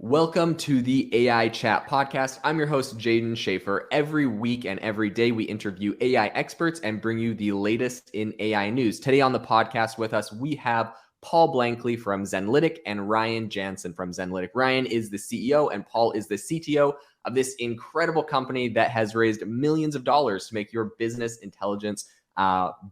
Welcome to the AI Chat Podcast. I'm your host, Jaden Schaefer. Every week and every day, we interview AI experts and bring you the latest in AI news. Today on the podcast with us, we have Paul Blankley from Zenlytic and Ryan Janssen from Zenlytic. Ryan is the CEO and Paul is the CTO of this incredible company that has raised millions of dollars to make your business intelligence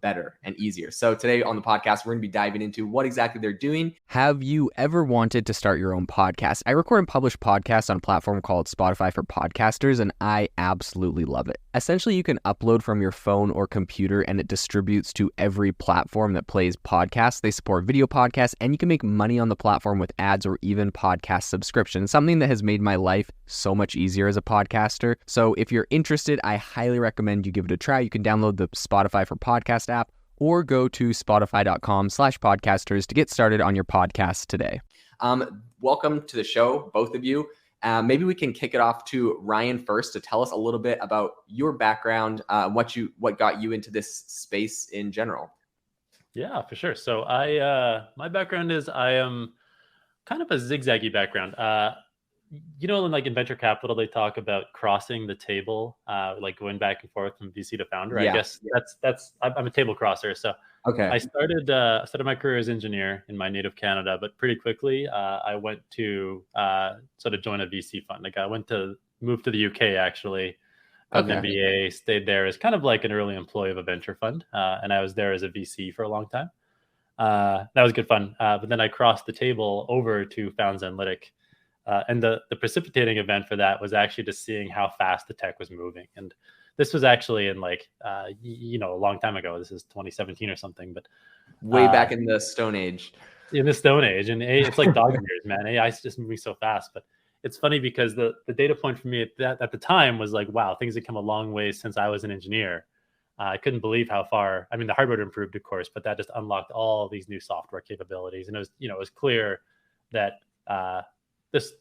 better and easier. So today on the podcast, we're going to be diving into what exactly they're doing. Have you ever wanted to start your own podcast? I record and publish podcasts on a platform called Spotify for Podcasters, and I absolutely love it. Essentially, you can upload from your phone or computer, and it distributes to every platform that plays podcasts. They support video podcasts, and you can make money on the platform with ads or even podcast subscriptions, something that has made my life so much easier as a podcaster. So if you're interested, I highly recommend you give it a try. You can download the Spotify for Podcast app or go to spotify.com/podcasters to get started on your podcast today. Welcome to the show, both of you. Maybe we can kick it off to Ryan first to tell us a little bit about your background, what got you into this space in general. Yeah, for sure. So my background is I am kind of a zigzaggy background. In venture capital, they talk about crossing the table, like going back and forth from VC to founder. Yeah. I guess I'm a table crosser. So Okay. I started my career as engineer in my native Canada, but pretty quickly I went to sort of join a VC fund. Like I moved to the UK actually, got an MBA, stayed there as kind of like an early employee of a venture fund, and I was there as a VC for a long time. That was good fun. But then I crossed the table over to found Zenlytic. And the precipitating event for that was actually just seeing how fast the tech was moving. And this was actually in a long time ago. This is 2017 or something, but way back in the Stone Age. In the Stone Age. And it's like dog years, man. AI is just moving so fast. But it's funny because the data point for me at the time was like, wow, things had come a long way since I was an engineer. I couldn't believe how far. I mean, the hardware improved, of course, but that just unlocked all these new software capabilities. And it was clear that this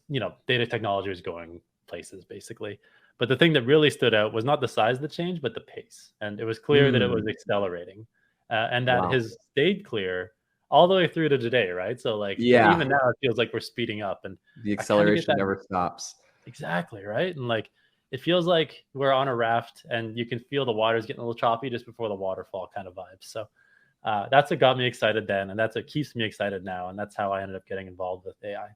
data technology was going places basically. But the thing that really stood out was not the size of the change, but the pace. And it was clear that it was accelerating, and that has stayed clear all the way through to today, right? So even now it feels like we're speeding up, and the acceleration never stops. Exactly, right? And it feels like we're on a raft, and you can feel the water's getting a little choppy just before the waterfall kind of vibes. So that's what got me excited then, and that's what keeps me excited now, and that's how I ended up getting involved with AI.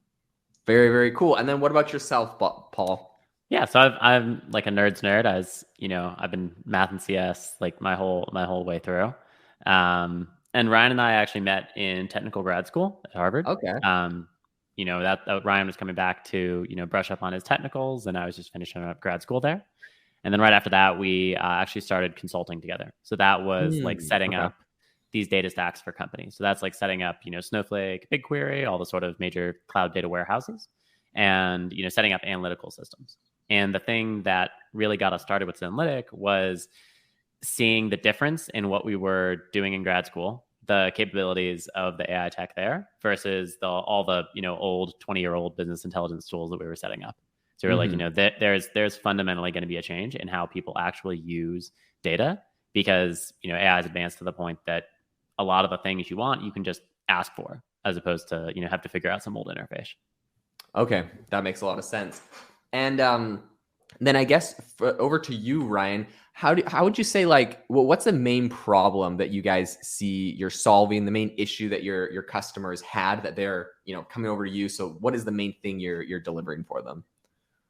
Very, very cool. And then what about yourself, Paul? Yeah, so I'm like a nerd's nerd. I've been math and CS like my whole way through. And Ryan and I actually met in technical grad school at Harvard. Okay. That Ryan was coming back to brush up on his technicals, and I was just finishing up grad school there. And then right after that, we actually started consulting together. So that was like setting up these data stacks for companies. So that's like setting up, Snowflake, BigQuery, all the sort of major cloud data warehouses, and, setting up analytical systems. And the thing that really got us started with Zenlytic was seeing the difference in what we were doing in grad school, the capabilities of the AI tech there versus all the, old 20-year-old business intelligence tools that we were setting up. So we're like, there's fundamentally going to be a change in how people actually use data, because, AI has advanced to the point that a lot of the things you want, you can just ask for, as opposed to, have to figure out some old interface. Okay, that makes a lot of sense. And then I guess over to you, Ryan. How would you say, what's the main problem that you guys see you're solving, the main issue that your customers had that they're coming over to you? So what is the main thing you're delivering for them?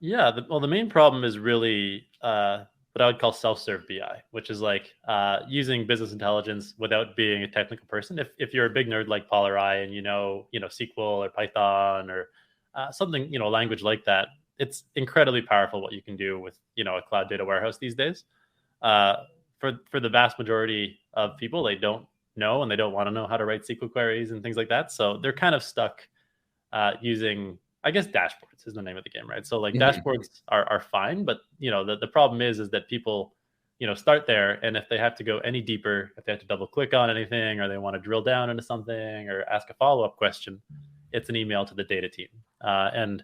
Yeah, the main problem is really what I would call self-serve BI, which is using business intelligence without being a technical person. If you're a big nerd like Paul or I, and SQL or Python or something, language like that, it's incredibly powerful what you can do with a cloud data warehouse these days. For the vast majority of people, they don't know and they don't want to know how to write SQL queries and things like that. So they're kind of stuck using, I guess, dashboards is the name of the game, right? So dashboards are fine, but the problem is that people start there, and if they have to go any deeper, if they have to double click on anything, or they want to drill down into something or ask a follow-up question, it's an email to the data team. And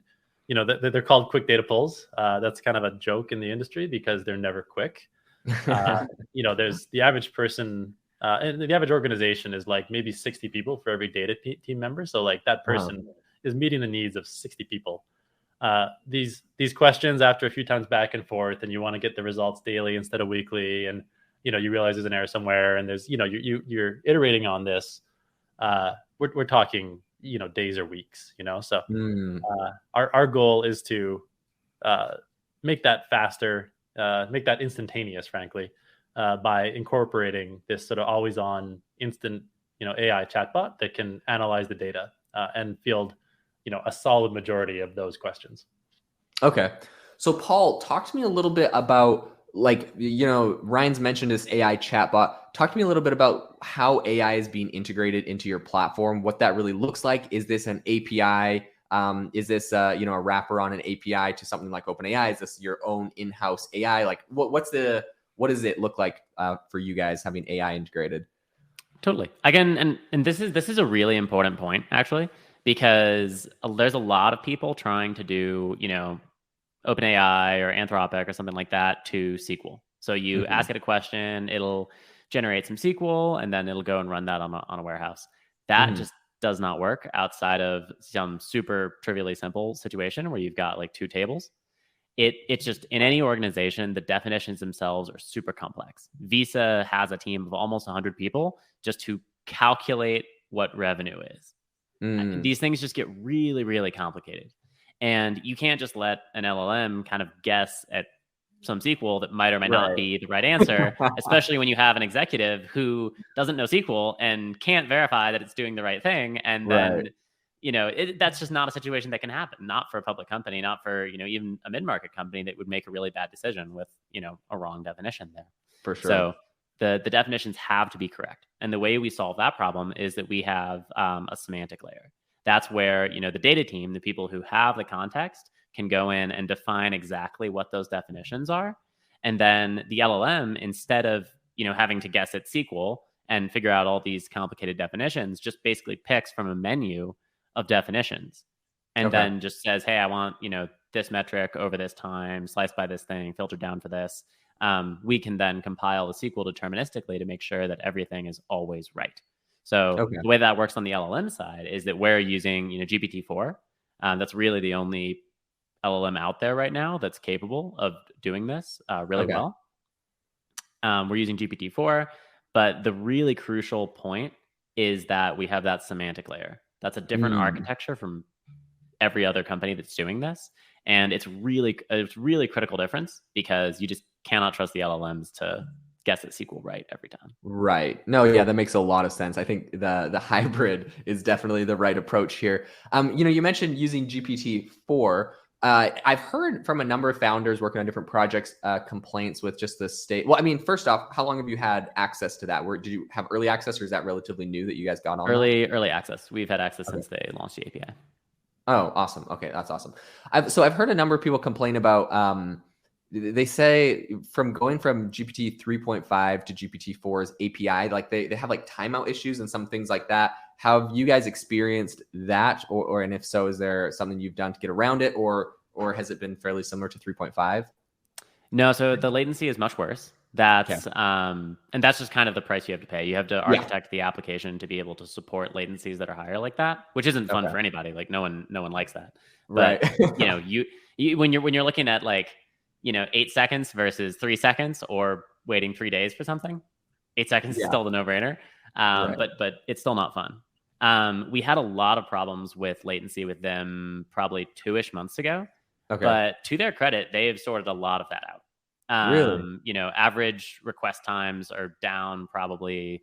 they're called quick data pulls. That's kind of a joke in the industry because they're never quick. There's the average person, and the average organization is maybe 60 people for every data team member. So that person is meeting the needs of 60 people. these questions after a few times back and forth, and you want to get the results daily instead of weekly, and you realize there's an error somewhere, and there's you're iterating on this. We're talking days or weeks. So our goal is to make that faster, make that instantaneous, frankly, by incorporating this sort of always on instant AI chatbot that can analyze the data and field a solid majority of those questions. Okay. So Paul, talk to me a little bit about Ryan's mentioned this AI chatbot. Talk to me a little bit about how AI is being integrated into your platform, what that really looks like. Is this an API? Is this a wrapper on an API to something like OpenAI? Is this your own in-house AI? Like what does it look like for you guys having AI integrated? Totally. Again, and this is a really important point, actually, because there's a lot of people trying to do, OpenAI or Anthropic or something like that to SQL. So you ask it a question, it'll generate some SQL, and then it'll go and run that on a warehouse. That just does not work outside of some super trivially simple situation where you've got like two tables. It's just in any organization, the definitions themselves are super complex. Visa has a team of almost 100 people just to calculate what revenue is. These things just get really, really complicated. And you can't just let an LLM kind of guess at some SQL that might or might not be the right answer, especially when you have an executive who doesn't know SQL and can't verify that it's doing the right thing. And then, that's just not a situation that can happen, not for a public company, not for, even a mid-market company that would make a really bad decision with, a wrong definition there. For sure. So the definitions have to be correct. And the way we solve that problem is that we have a semantic layer. That's where, the data team, the people who have the context, can go in and define exactly what those definitions are. And then the LLM, instead of, having to guess at SQL and figure out all these complicated definitions, just basically picks from a menu of definitions and then just says, hey, I want, this metric over this time, sliced by this thing, filtered down for this. We can then compile the SQL deterministically to make sure that everything is always right. So the way that works on the LLM side is that we're using, GPT-4. That's really the only LLM out there right now that's capable of doing this really well. We're using GPT-4, but the really crucial point is that we have that semantic layer. That's a different architecture from every other company that's doing this. And it's really critical difference because you just cannot trust the LLMs to guess at SQL right every time. Right. No, yeah, that makes a lot of sense. I think the hybrid is definitely the right approach here. You mentioned using GPT-4. I've heard from a number of founders working on different projects, complaints with just the state. Well, I mean, first off, how long have you had access to that? Did you have early access, or is that relatively new that you guys got on? Early access. We've had access since they launched the API. Oh, awesome. Okay, that's awesome. I've heard a number of people complain about. They say going from GPT 3.5 to GPT-4's API, like they have like timeout issues and some things like that. Have you guys experienced that, and if so, is there something you've done to get around it, or has it been fairly similar to 3.5? No, so the latency is much worse. That's and that's just kind of the price you have to pay. You have to architect the application to be able to support latencies that are higher like that, which isn't fun for anybody. Like no one likes that. But you when you're looking at like 8 seconds versus 3 seconds, or waiting 3 days for something, 8 seconds is still the no-brainer. But it's still not fun. We had a lot of problems with latency with them probably 2-ish months ago. But to their credit, they've sorted a lot of that out. Really? Average request times are down probably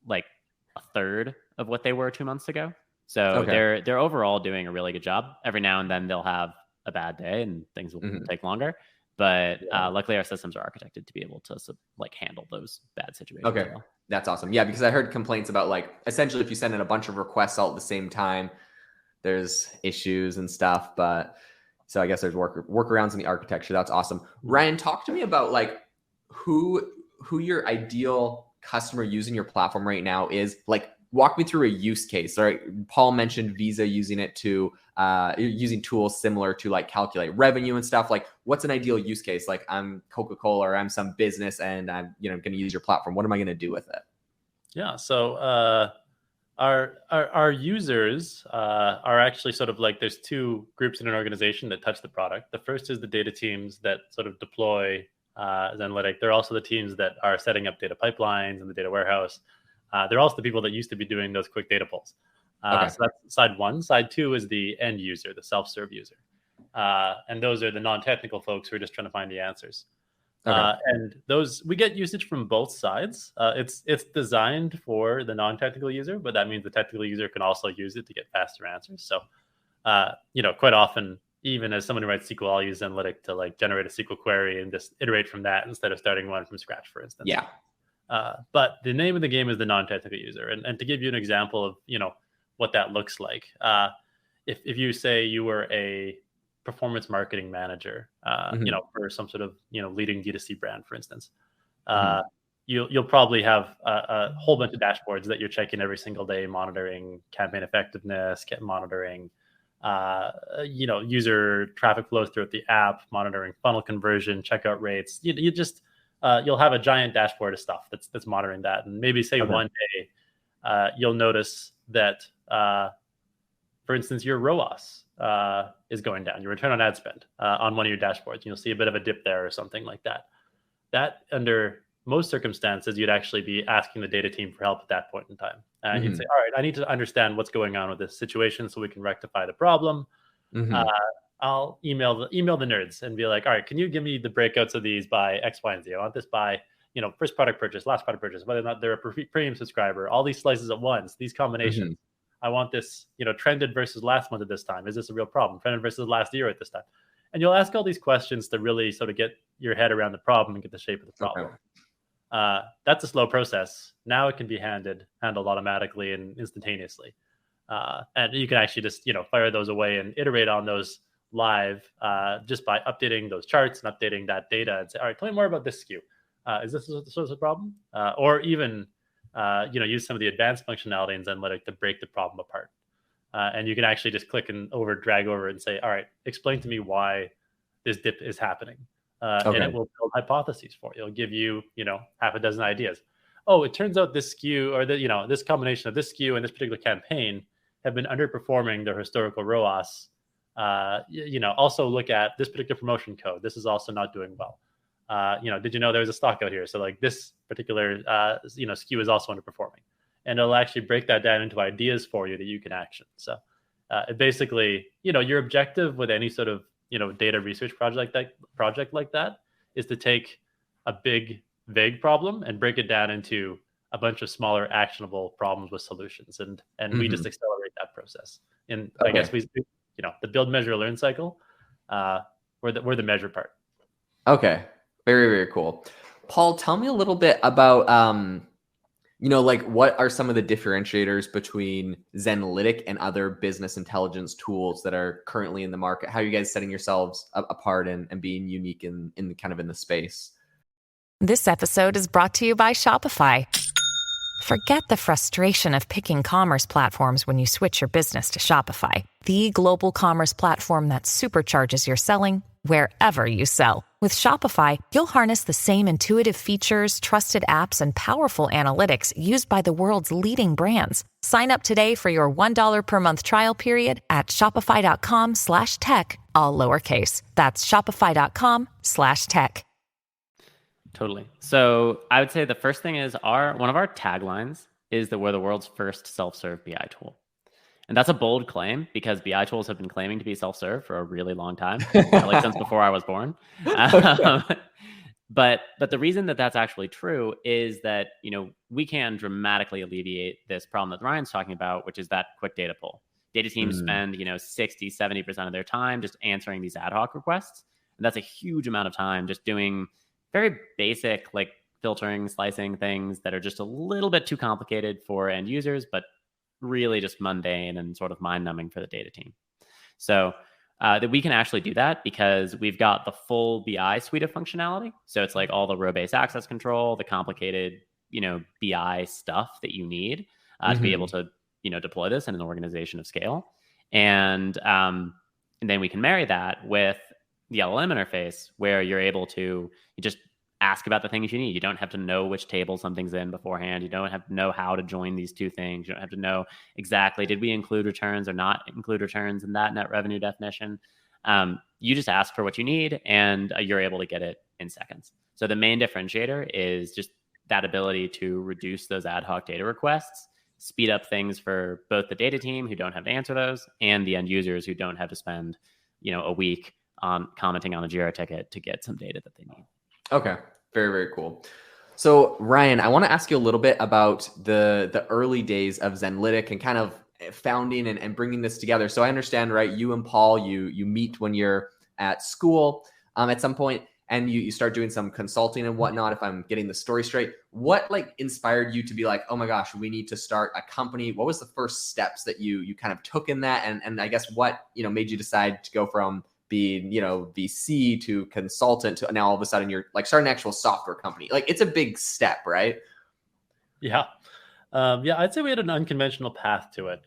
like a third of what they were 2 months ago. So they're overall doing a really good job. Every now and then they'll have a bad day and things will take longer. But luckily our systems are architected to be able to handle those bad situations. Well. That's awesome. Yeah, because I heard complaints about essentially if you send in a bunch of requests all at the same time, there's issues and stuff. But so I guess there's workarounds in the architecture. That's awesome. Ryan, talk to me about who your ideal customer using your platform right now is. Walk me through a use case. All right, Paul mentioned Visa using it to using tools similar to calculate revenue and stuff. What's an ideal use case? I'm Coca-Cola or I'm some business and I'm going to use your platform. What am I going to do with it? Yeah. So Our users are actually sort of like, there's two groups in an organization that touch the product. The first is the data teams that sort of deploy Zenlytic. They're also the teams that are setting up data pipelines in the data warehouse. They're also the people that used to be doing those quick data pulls. Okay. So that's side one. Side two is the end user, the self-serve user. And those are the non-technical folks who are just trying to find the answers. Okay. And those, we get usage from both sides. It's designed for the non-technical user, but that means the technical user can also use it to get faster answers. So, quite often, even as someone who writes SQL, I'll use Zenlytic to like generate a SQL query and just iterate from that instead of starting one from scratch, for instance. Yeah. But the name of the game is the non-technical user. And to give you an example of, what that looks like, if you say you were a performance marketing manager, for some sort of, leading D2C brand, for instance, you'll probably have a whole bunch of dashboards that you're checking every single day, monitoring campaign effectiveness, monitoring, user traffic flows throughout the app, monitoring funnel conversion, checkout rates. You'll have a giant dashboard of stuff that's monitoring that. And maybe say one day, you'll notice that, for instance, your ROAS is going down, your return on ad spend on one of your dashboards. You'll see a bit of a dip there or something like that. That, under most circumstances, you'd actually be asking the data team for help at that point in time. You'd say, all right, I need to understand what's going on with this situation so we can rectify the problem. I'll email the nerds and be like, all right, can you give me the breakouts of these by X, Y, and Z? I want this by, first product purchase, last product purchase, whether or not they're a premium subscriber, all these slices at once, these combinations. I want this, trended versus last month at this time. Is this a real problem? Trended versus last year at this time. And you'll ask all these questions to really sort of get your head around the problem and get the shape of the problem. That's a slow process. Now it can be handled automatically and instantaneously. And you can actually just, fire those away and iterate on those live just by updating those charts and updating that data and say, all right, tell me more about this SKU. Is this a source of problem? Or even use some of the advanced functionality in Zenlytic to break the problem apart. And you can actually just click and drag over and say, all right, explain to me why this dip is happening. And it will build hypotheses for you. It'll give you, half a dozen ideas. Oh, it turns out this SKU or this combination of this SKU and this particular campaign have been underperforming their historical ROAS. Also look at this particular promotion code. This is also not doing well. Did you know there was a stock out here? So like this particular, SKU is also underperforming, and it'll actually break that down into ideas for you that you can action. So it basically, your objective with any sort of, data research project like that is to take a big, vague problem and break it down into a bunch of smaller actionable problems with solutions. And we just accelerate that process. And I guess we, the build, measure, learn cycle, we're the measure part. Okay. Very, very cool. Paul, tell me a little bit about, what are some of the differentiators between Zenlytic and other business intelligence tools that are currently in the market? How are you guys setting yourselves apart and being unique in the space? This episode is brought to you by Shopify. Forget the frustration of picking commerce platforms when you switch your business to Shopify, the global commerce platform that supercharges your selling wherever you sell. With Shopify, you'll harness the same intuitive features, trusted apps, and powerful analytics used by the world's leading brands. Sign up today for your $1 per month trial period at shopify.com/tech, all lowercase. That's shopify.com/tech. Totally. So I would say the first thing is one of our taglines is that we're the world's first self-serve BI tool. And that's a bold claim because BI tools have been claiming to be self-serve for a really long time, probably since before I was born. But the reason that that's actually true is that, we can dramatically alleviate this problem that Ryan's talking about, which is that quick data pull. Data teams spend, 60, 70% of their time just answering these ad hoc requests. And that's a huge amount of time just doing very basic, like filtering, slicing things that are just a little bit too complicated for end users, but really just mundane and sort of mind-numbing for the data team. So that we can actually do that because we've got the full BI suite of functionality. So it's like all the row-based access control, the complicated, BI stuff that you need to be able to, deploy this in an organization of scale. And then we can marry that with the LLM interface where you're able to just ask about the things you need. You don't have to know which table something's in beforehand. You don't have to know how to join these two things. You don't have to know exactly, did we include returns or not include returns in that net revenue definition? You just ask for what you need, and you're able to get it in seconds. So the main differentiator is just that ability to reduce those ad hoc data requests, speed up things for both the data team who don't have to answer those and the end users who don't have to spend, a week on commenting on a Jira ticket to get some data that they need. Okay. Very, very cool. So Ryan, I want to ask you a little bit about the early days of Zenlytic and kind of founding and bringing this together. So I understand, right? You and Paul, you meet when you're at school at some point, and you start doing some consulting and whatnot, if I'm getting the story straight. What inspired you to be like, oh my gosh, we need to start a company? What was the first steps that you kind of took in that? And I guess what, made you decide to go from being, VC to consultant to now all of a sudden you're starting an actual software company? It's a big step, right? Yeah. I'd say we had an unconventional path to it.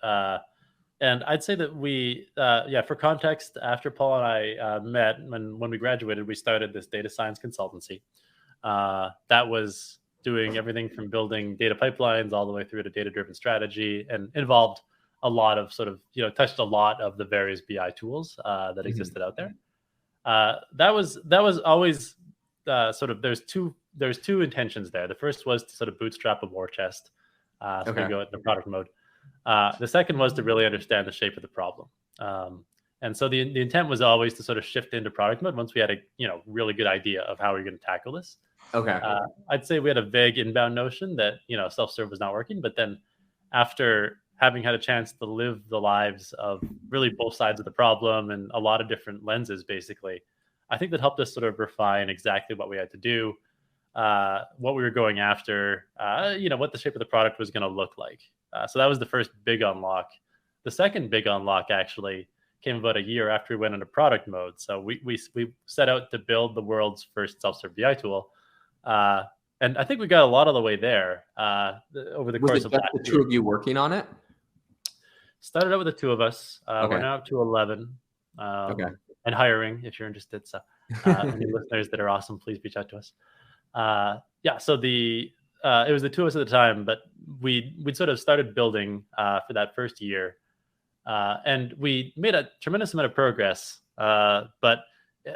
And I'd say that we, for context, after Paul and I met, when we graduated, we started this data science consultancy. That was doing everything from building data pipelines all the way through to data-driven strategy, and involved a lot of touched a lot of the various BI tools that existed out there. That was always there's two intentions there. The first was to sort of bootstrap a war chest, we go into product mode. The second was to really understand the shape of the problem. And so the intent was always to sort of shift into product mode once we had a really good idea of how we we're going to tackle this. Okay. I'd say we had a vague inbound notion that self-serve was not working, but then after having had a chance to live the lives of really both sides of the problem and a lot of different lenses, basically, I think that helped us sort of refine exactly what we had to do, what we were going after, what the shape of the product was going to look like. So that was the first big unlock. The second big unlock actually came about a year after we went into product mode. So we set out to build the world's first self-serve BI tool. And I think we got a lot of the way there over the course of the two of you working on it? Started out with the two of us. We're now up to 11 and hiring if you're interested. So any listeners that are awesome, please reach out to us. So it was the two of us at the time, but we'd sort of started building for that first year. And we made a tremendous amount of progress, but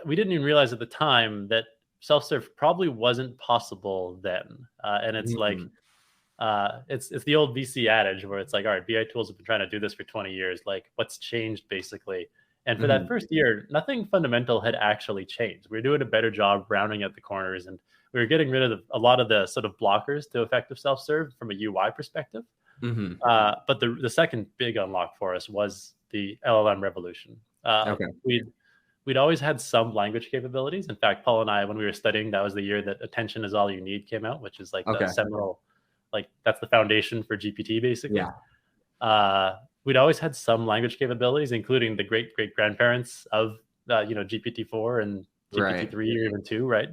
we didn't even realize at the time that self-serve probably wasn't possible then. And it's it's the old VC adage where it's like, all right, BI tools have been trying to do this for 20 years. What's changed basically? And for that first year, nothing fundamental had actually changed. We were doing a better job rounding out the corners, and we were getting rid of a lot of the sort of blockers to effective self-serve from a UI perspective. But the second big unlock for us was the LLM revolution. We'd always had some language capabilities. In fact, Paul and I, when we were studying, that was the year that Attention is All You Need came out, which is the seminal, that's the foundation for GPT, basically. We'd always had some language capabilities, including the great-great-grandparents of, GPT-4 and GPT-3 or even 2, right?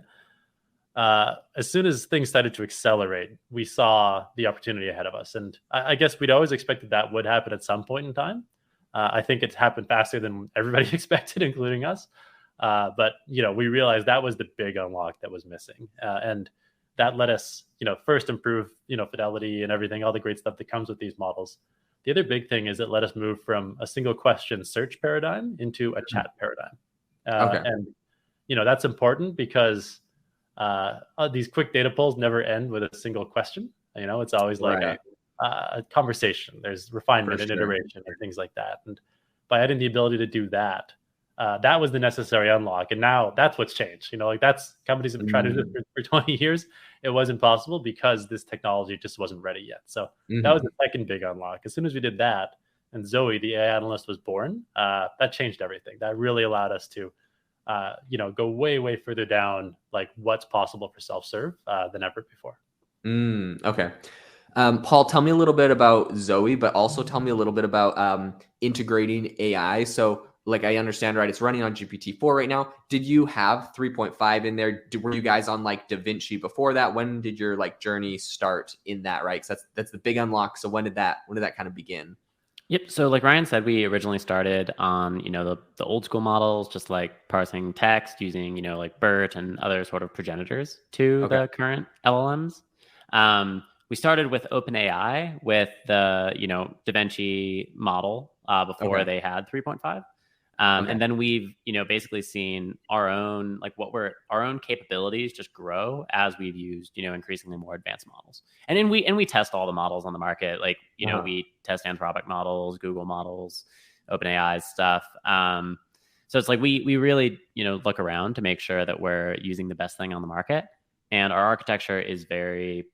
As soon as things started to accelerate, we saw the opportunity ahead of us. And I guess we'd always expected that would happen at some point in time. I think it's happened faster than everybody expected, including us. But, we realized that was the big unlock that was missing. And that let us, first improve, fidelity and everything, all the great stuff that comes with these models. The other big thing is it let us move from a single question search paradigm into a chat paradigm. And, that's important because these quick data pulls never end with a single question. It's always a conversation. There's refinement and iteration and things like that. And by adding the ability to do that, that was the necessary unlock. And now that's what's changed. That's companies have been trying to do it for 20 years. It wasn't possible because this technology just wasn't ready yet. So that was the second big unlock. As soon as we did that, and Zoe, the AI analyst, was born, that changed everything. That really allowed us to go way, way further down, what's possible for self-serve than ever before. Okay. Paul, tell me a little bit about Zoe, but also tell me a little bit about integrating AI. So I understand, right, it's running on GPT-4 right now. Did you have 3.5 in there? Were you guys on DaVinci before that? When did your journey start in that, right? Because that's the big unlock. So when did that kind of begin? Yep. So like Ryan said, we originally started on, the old school models, just like parsing text using, like BERT and other sort of progenitors to the current LLMs. We started with OpenAI with the, DaVinci model before they had 3.5. And then we've, basically seen our own capabilities just grow as we've used, increasingly more advanced models. And then we test all the models on the market. Like, we test Anthropic models, Google models, OpenAI stuff. So it's like we really, look around to make sure that we're using the best thing on the market. And our architecture is very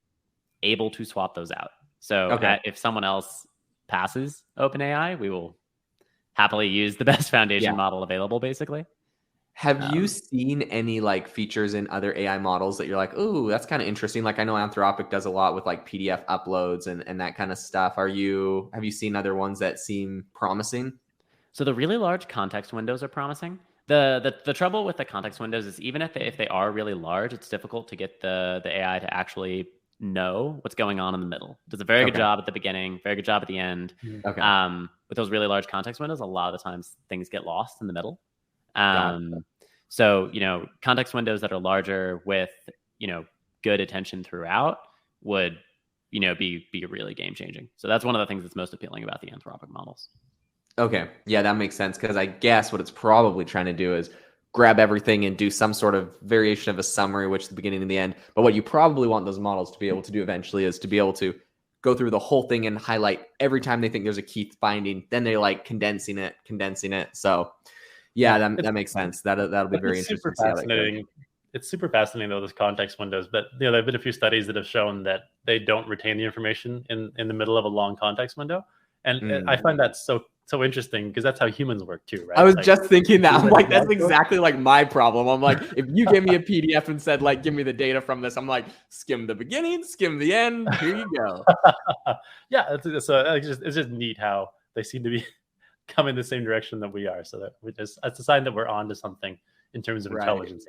able to swap those out. So if someone else passes OpenAI, we will happily use the best foundation model available, basically. Have you seen any like features in other AI models that you're like, ooh, that's kind of interesting? Like I know Anthropic does a lot with like PDF uploads and that kind of stuff. Have you seen other ones that seem promising? So the really large context windows are promising. The trouble with the context windows is even if they are really large, it's difficult to get the AI to actually know what's going on in the middle. It does a very good job at the beginning, very good job at the end. With those really large context windows, a lot of the times things get lost in the middle. So, context windows that are larger with, good attention throughout would, be really game changing. So that's one of the things that's most appealing about the Anthropic models. Okay. Yeah, that makes sense. Because I guess what it's probably trying to do is grab everything and do some sort of variation of a summary, which is the beginning and the end. But what you probably want those models to be able to do eventually is to be able to go through the whole thing and highlight every time they think there's a key finding. Then they like condensing it. So yeah, that makes sense. That'll be very interesting. Super fascinating. It's super fascinating though, those context windows. But there have been a few studies that have shown that they don't retain the information in the middle of a long context window. And I find that so interesting because that's how humans work too, right? I was just thinking that. I'm like, that's exactly like my problem. I'm like, if you gave me a PDF and said like, give me the data from this, I'm like, skim the beginning, skim the end. Here you go. Yeah, it's just neat how they seem to be coming the same direction that we are. So that it's a sign that we're on to something in terms of intelligence.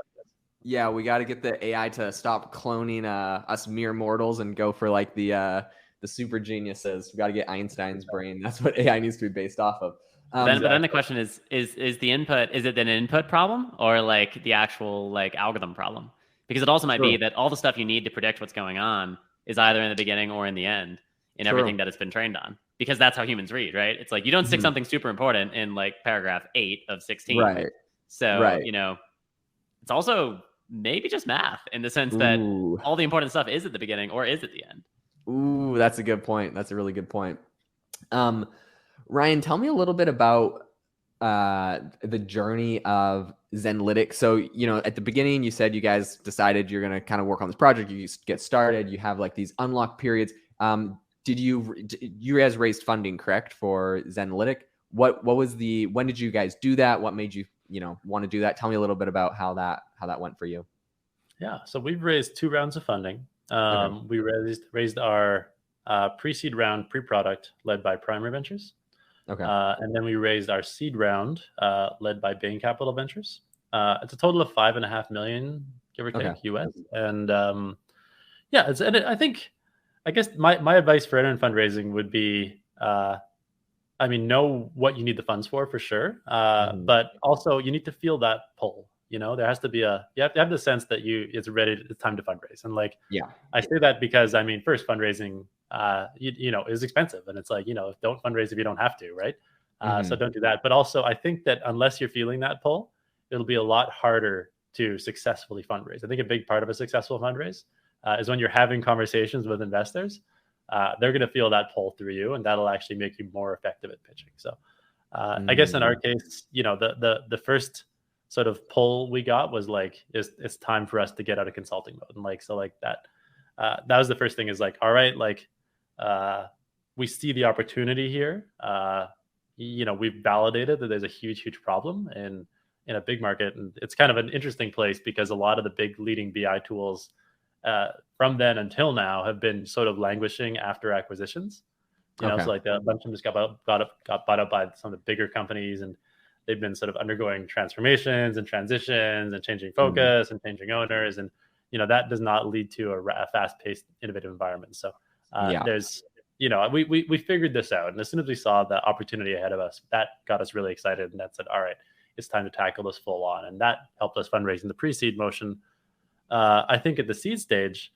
Yeah, we got to get the AI to stop cloning us mere mortals and go for like the super geniuses. We got to get Einstein's brain. That's what AI needs to be based off of. But then the question is the input, is it an input problem or like the actual like algorithm problem? Because it also might be that all the stuff you need to predict what's going on is either in the beginning or in the end in everything that it's been trained on. Because that's how humans read, right? It's like you don't stick something super important in like paragraph 8 of 16. Right. So, it's also maybe just math in the sense that all the important stuff is at the beginning or is at the end. Ooh, that's a good point. That's a really good point. Ryan, tell me a little bit about the journey of Zenlytic. So, at the beginning, you said you guys decided you're going to kind of work on this project. You get started. You have like these unlock periods. You guys raised funding, correct, for Zenlytic? When did you guys do that? What made you, want to do that? Tell me a little bit about how that went for you. Yeah. So we've raised 2 rounds of funding. We raised our pre-seed round, pre-product led by Primary Ventures. And then we raised our seed round led by Bain Capital Ventures. It's a total of $5.5 million, give or take, US. And I guess my advice for anyone fundraising would be, know what you need the funds for sure. But also you need to feel that pull. There has to be you have to have the sense that it's time to fundraise. And I say that because first fundraising, is expensive, and it's like, don't fundraise if you don't have to, right? So don't do that. But also I think that unless you're feeling that pull, it'll be a lot harder to successfully fundraise. I think a big part of a successful fundraise is when you're having conversations with investors. They're going to feel that pull through you, and that'll actually make you more effective at pitching. So I guess in our case, the first sort of pull we got was like, it's time for us to get out of consulting mode. And that was the first thing, is like, all right, we see the opportunity here. We've validated that there's a huge problem in a big market. And it's kind of an interesting place because a lot of the big leading BI tools from then until now have been sort of languishing after acquisitions. So like a bunch of them just got bought up by some of the bigger companies, and they've been sort of undergoing transformations and transitions and changing focus and changing owners. And, that does not lead to a fast-paced, innovative environment. So there's we figured this out. And as soon as we saw the opportunity ahead of us, that got us really excited. And that said, all right, it's time to tackle this full on. And that helped us fundraise in the pre-seed motion. I think at the seed stage,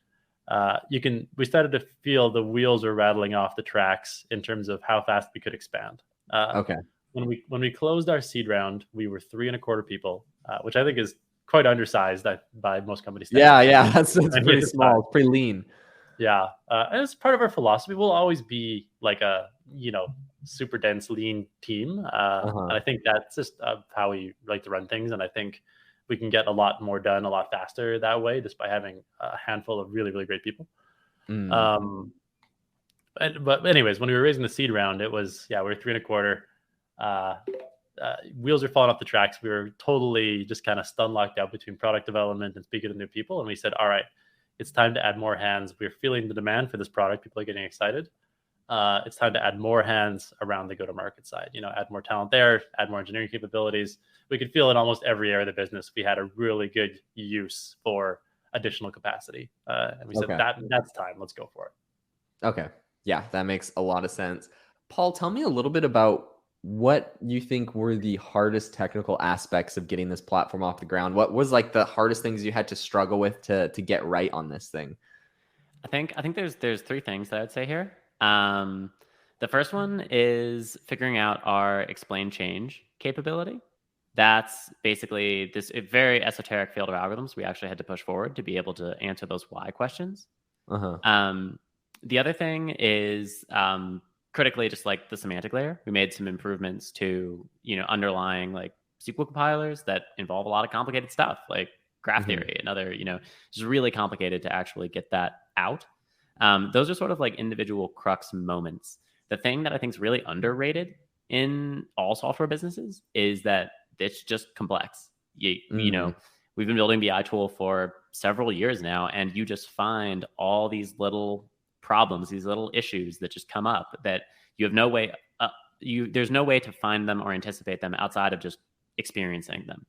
we started to feel the wheels were rattling off the tracks in terms of how fast we could expand. Okay. When we closed our seed round, we were 3.25 people, which I think is quite undersized by most companies. Yeah. That's pretty small. It's pretty lean. Yeah. And it's part of our philosophy. We'll always be like a, super dense, lean team. And I think that's just how we like to run things. And I think we can get a lot more done a lot faster that way, just by having a handful of really, really great people. But anyways, when we were raising the seed round, it was, we were 3.25. Wheels are falling off the tracks. We were totally just kind of stun locked out between product development and speaking to new people. And we said, all right, it's time to add more hands. We're feeling the demand for this product. People are getting excited. It's time to add more hands around the go-to-market side, add more talent there, add more engineering capabilities. We could feel in almost every area of the business, we had a really good use for additional capacity. And we said, that's time. Let's go for it. Okay. Yeah, that makes a lot of sense. Paul, tell me a little bit about what you think were the hardest technical aspects of getting this platform off the ground. What was like the hardest things you had to struggle with to get right on this thing? I think there's three things that I would say here. The first one is figuring out our explain change capability. That's basically this very esoteric field of algorithms we actually had to push forward to be able to answer those why questions. The other thing is critically just like the semantic layer. We made some improvements to, underlying like SQL compilers that involve a lot of complicated stuff like graph theory and other, it's really complicated to actually get that out. Those are sort of like individual crux moments. The thing that I think is really underrated in all software businesses is that it's just complex. We've been building BI tool for several years now, and you just find all these little problems, these little issues that just come up that you have no way, there's no way to find them or anticipate them outside of just experiencing them.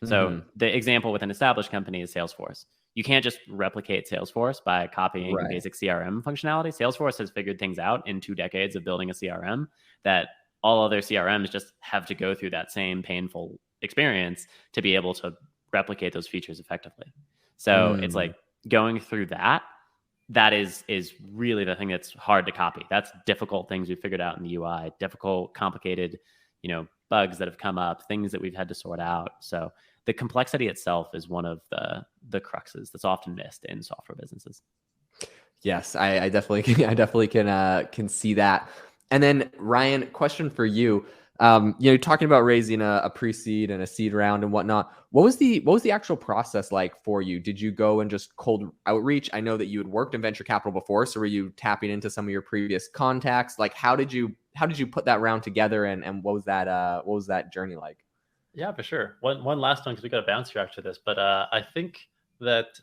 So the example with an established company is Salesforce. You can't just replicate Salesforce by copying basic CRM functionality. Salesforce has figured things out in 2 decades of building a CRM that all other CRMs just have to go through that same painful experience to be able to replicate those features effectively. So it's like going through that is really the thing that's hard to copy. That's difficult things we figured out in the UI, difficult, complicated, bugs that have come up, things that we've had to sort out. So the complexity itself is one of the cruxes that's often missed in software businesses. Yes, I definitely can see that. And then Ryan, question for you. Talking about raising a pre-seed and a seed round and whatnot. What was the actual process like for you? Did you go and just cold outreach? I know that you had worked in venture capital before, so were you tapping into some of your previous contacts? Like, how did you put that round together, and what was that journey like? Yeah, for sure. One last one, because we got to bounce here after this, but I think that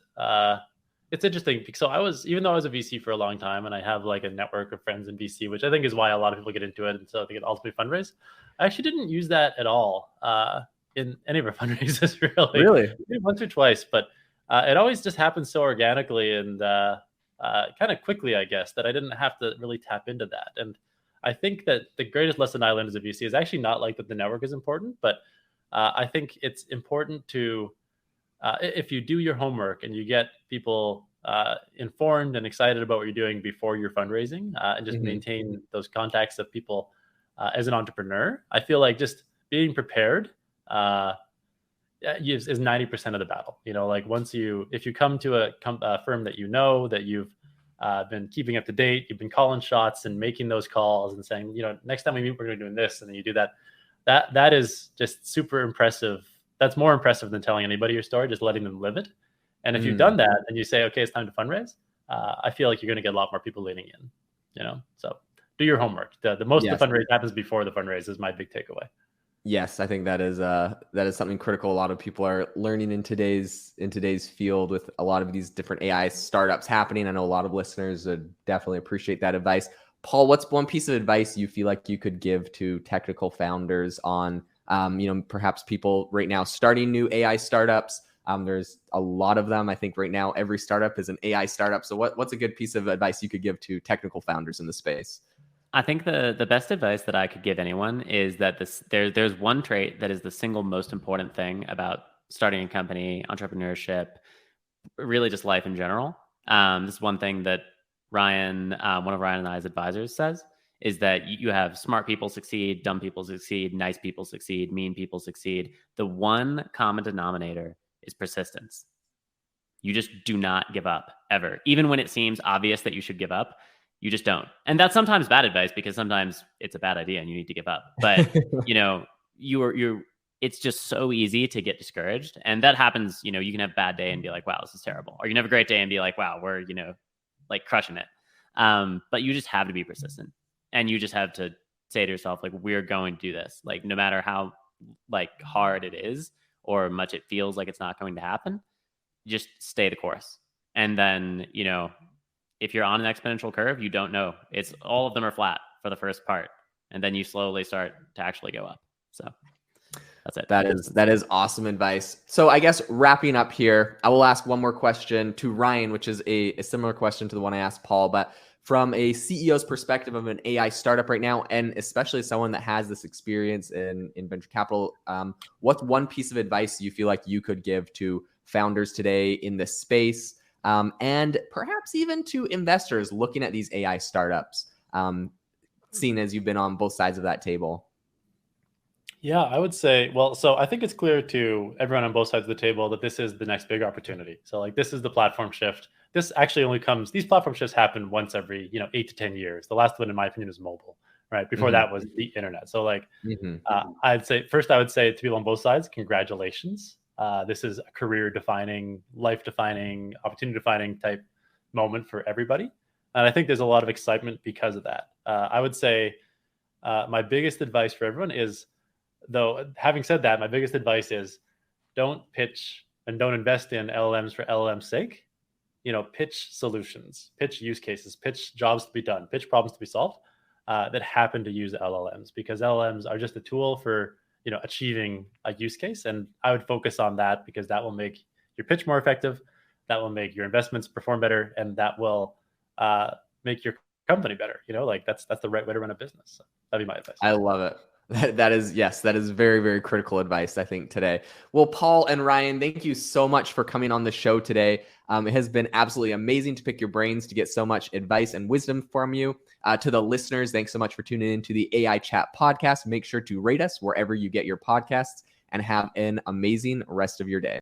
it's interesting because even though I was a VC for a long time and I have like a network of friends in VC, which I think is why a lot of people get into it, and so they get ultimately fundraise. I actually didn't use that at all in any of our fundraisers, really. Maybe once or twice, but it always just happens so organically and kind of quickly, I guess, that I didn't have to really tap into that. And I think that the greatest lesson I learned as a VC is actually not like that the network is important, but I think it's important to, if you do your homework and you get people informed and excited about what you're doing before you're fundraising, and just maintain those contacts of people as an entrepreneur, I feel like just being prepared is 90% of the battle. Like if you come to a firm that that you've been keeping up to date, you've been calling shots and making those calls and saying, next time we meet, we're going to be doing this, and then you do that. That is just super impressive. That's more impressive than telling anybody your story, just letting them live it. And if you've done that and you say, okay, it's time to fundraise, I feel like you're going to get a lot more people leaning in, so do your homework. The most of the fundraise happens before the fundraise is my big takeaway. Yes, I think that is something critical. A lot of people are learning in today's field with a lot of these different AI startups happening. I know a lot of listeners would definitely appreciate that advice. Paul, what's one piece of advice you feel like you could give to technical founders on, perhaps people right now starting new AI startups, There's a lot of them. I think right now every startup is an AI startup. So what's a good piece of advice you could give to technical founders in the space? I think the best advice that I could give anyone is that there's one trait that is the single most important thing about starting a company, entrepreneurship, really just life in general. This is one thing that Ryan, one of Ryan and I's advisors, says, is that you have smart people succeed, dumb people succeed, nice people succeed, mean people succeed. The one common denominator is persistence. You just do not give up ever. Even when it seems obvious that you should give up, you just don't. And that's sometimes bad advice because sometimes it's a bad idea and you need to give up. But, it's just so easy to get discouraged. And that happens, you can have a bad day and be like, wow, this is terrible. Or you can have a great day and be like, wow, we're, like crushing it. But you just have to be persistent. And you just have to say to yourself, like, we're going to do this. Like, no matter how like hard it is or much it feels like it's not going to happen, just stay the course. And then, if you're on an exponential curve, you don't know. It's all of them are flat for the first part. And then you slowly start to actually go up. So that's it. That is awesome advice. So I guess wrapping up here, I will ask one more question to Ryan, which is a similar question to the one I asked Paul, but from a CEO's perspective of an AI startup right now, and especially someone that has this experience in venture capital, what's one piece of advice you feel like you could give to founders today in this space, and perhaps even to investors looking at these AI startups, seeing as you've been on both sides of that table? Yeah, I would say, so I think it's clear to everyone on both sides of the table that this is the next big opportunity. So like, this is the platform shift. This actually these platform shifts happen once every, 8 to 10 years. The last one, in my opinion, is mobile, right? Before that was the internet. So like, I would say to people on both sides, congratulations. This is a career defining, life defining, opportunity defining type moment for everybody. And I think there's a lot of excitement because of that. I would say my biggest advice for everyone is, though, having said that, my biggest advice is don't pitch and don't invest in LLMs for LLM's sake. Pitch solutions, pitch use cases, pitch jobs to be done, pitch problems to be solved that happen to use LLMs, because LLMs are just a tool for, achieving a use case. And I would focus on that because that will make your pitch more effective. That will make your investments perform better. And that will make your company better. That's the right way to run a business. So that'd be my advice. I love it. That is very, very critical advice, I think, today. Well, Paul and Ryan, thank you so much for coming on the show today. It has been absolutely amazing to pick your brains to get so much advice and wisdom from you. To the listeners, thanks so much for tuning in to the AI Chat podcast. Make sure to rate us wherever you get your podcasts and have an amazing rest of your day.